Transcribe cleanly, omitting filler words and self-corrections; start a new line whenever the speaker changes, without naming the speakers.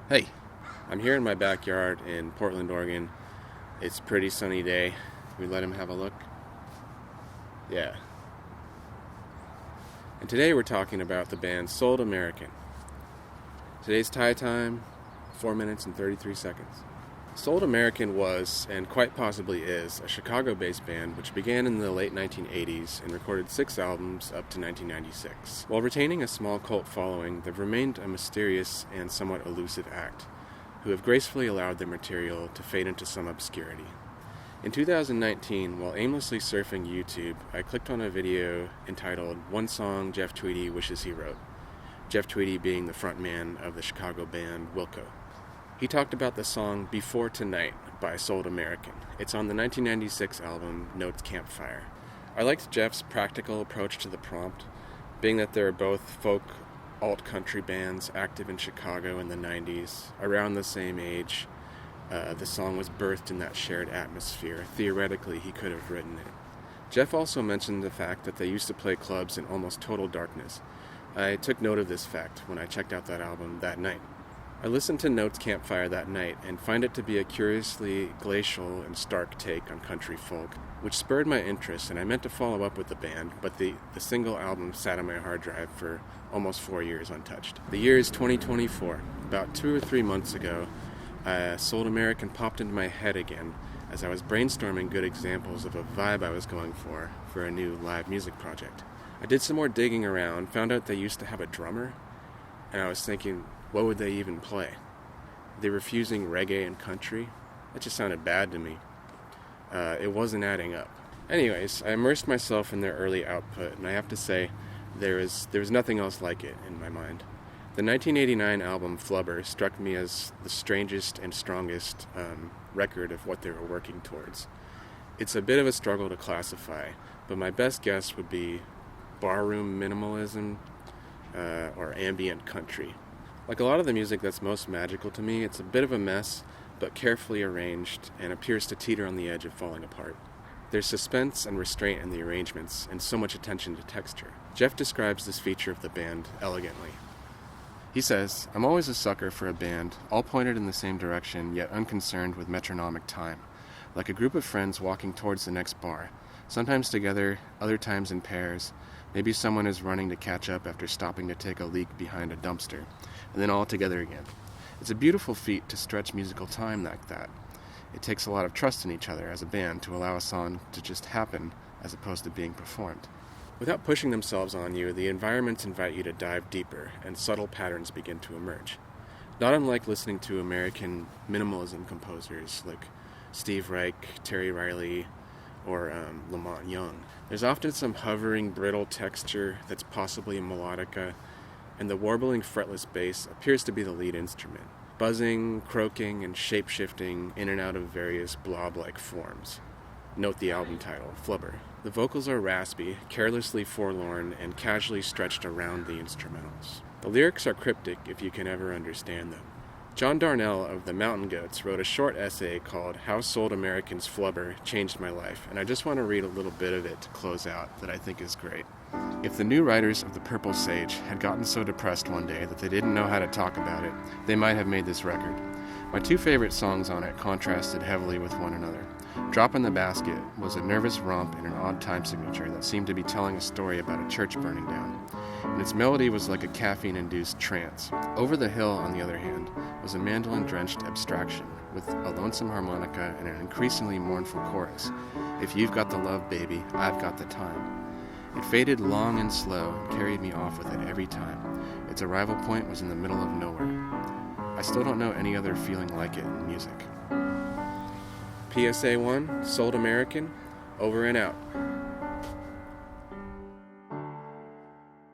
Hey, I'm here in my backyard in Portland, Oregon. It's a pretty sunny day. Can we let him have a look? Yeah. And today we're talking about the band Souled American. Today's tie time, 4 minutes and 33 seconds. Souled American was, and quite possibly is, a Chicago-based band which began in the late 1980s and recorded 6 albums up to 1996. While retaining a small cult following, they've remained a mysterious and somewhat elusive act, who have gracefully allowed their material to fade into some obscurity. In 2019, while aimlessly surfing YouTube, I clicked on a video entitled One Song Jeff Tweedy Wishes He Wrote, Jeff Tweedy being the frontman of the Chicago band Wilco. He talked about the song Before Tonight by Souled American. It's on the 1996 album Notes Campfire. I liked Jeff's practical approach to the prompt, being that they're both folk alt-country bands active in Chicago in the 90s, around the same age. The song was birthed in that shared atmosphere. Theoretically, he could have written it. Jeff also mentioned the fact that they used to play clubs in almost total darkness. I took note of this fact when I checked out that album that night. I listened to Notes Campfire that night and find it to be a curiously glacial and stark take on country folk, which spurred my interest, and I meant to follow up with the band, but the single album sat on my hard drive for almost 4 years untouched. The year is 2024. About 2 or 3 months ago, Souled American popped into my head again as I was brainstorming good examples of a vibe I was going for a new live music project. I did some more digging around, found out they used to have a drummer, and I was thinking, what would they even play? They were fusing reggae and country? That just sounded bad to me. It wasn't adding up. Anyways, I immersed myself in their early output, and I have to say, there was nothing else like it in my mind. The 1989 album Flubber struck me as the strangest and strongest record of what they were working towards. It's a bit of a struggle to classify, but my best guess would be barroom minimalism or ambient country. Like a lot of the music that's most magical to me, it's a bit of a mess, but carefully arranged and appears to teeter on the edge of falling apart. There's suspense and restraint in the arrangements, and so much attention to texture. Jeff describes this feature of the band elegantly. He says, "I'm always a sucker for a band, all pointed in the same direction, yet unconcerned with metronomic time. Like a group of friends walking towards the next bar, sometimes together, other times in pairs. Maybe someone is running to catch up after stopping to take a leak behind a dumpster, and then all together again. It's a beautiful feat to stretch musical time like that. It takes a lot of trust in each other as a band to allow a song to just happen as opposed to being performed. Without pushing themselves on you, the environments invite you to dive deeper, and subtle patterns begin to emerge. Not unlike listening to American minimalism composers like Steve Reich, Terry Riley, or Lamont Young. There's often some hovering, brittle texture that's possibly a melodica, and the warbling fretless bass appears to be the lead instrument, buzzing, croaking, and shape-shifting in and out of various blob-like forms. Note the album title, Flubber. The vocals are raspy, carelessly forlorn, and casually stretched around the instrumentals. The lyrics are cryptic if you can ever understand them. John Darnielle of the Mountain Goats wrote a short essay called How Souled American's Flubber Changed My Life, and I just want to read a little bit of it to close out that I think is great. If the new writers of The Purple Sage had gotten so depressed one day that they didn't know how to talk about it, they might have made this record. My 2 favorite songs on it contrasted heavily with one another. Drop in the Basket was a nervous romp in an odd time signature that seemed to be telling a story about a church burning down, and its melody was like a caffeine-induced trance. Over the Hill, on the other hand, was a mandolin-drenched abstraction with a lonesome harmonica and an increasingly mournful chorus. If you've got the love, baby, I've got the time. It faded long and slow and carried me off with it every time. Its arrival point was in the middle of nowhere. I still don't know any other feeling like it in music. PSA 1, Souled American, over and out.